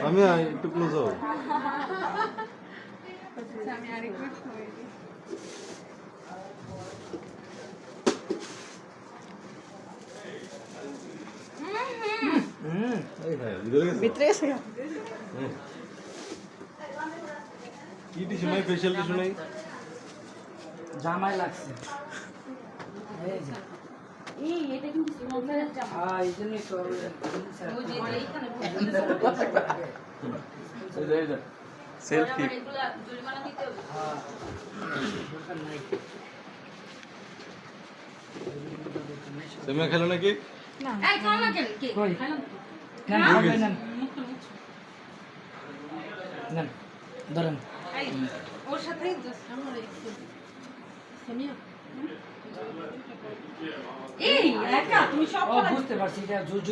আমি একটু ক্লোজ হও। আমি আরেকবার সময় দিই। এই ভাই ভিতরে গেছে। ভিতরে গেছে গা? কি টিস্যু নাই, ফেশিয়াল টিস্যু নাই? জামাই লাগছে। এই যে এই এটা কিন্তু স্মোকারের জামা। এই জন্যই তো ওই যে এইখানে এই যে সেলফি। এগুলা জরিমানা দিতে হবে। দরকার নাই। তুমি খেলো নাকি? না এই খাও না কেন কে কই? খাইলাম নেন, খাবেন, নেন। মুখটা মুছ নেন, ধরেন। এই ওর সাথেই জাস্ট আমরা একটু সামিয়া এই একা তুমি সব ও বুঝতে পারছি এটা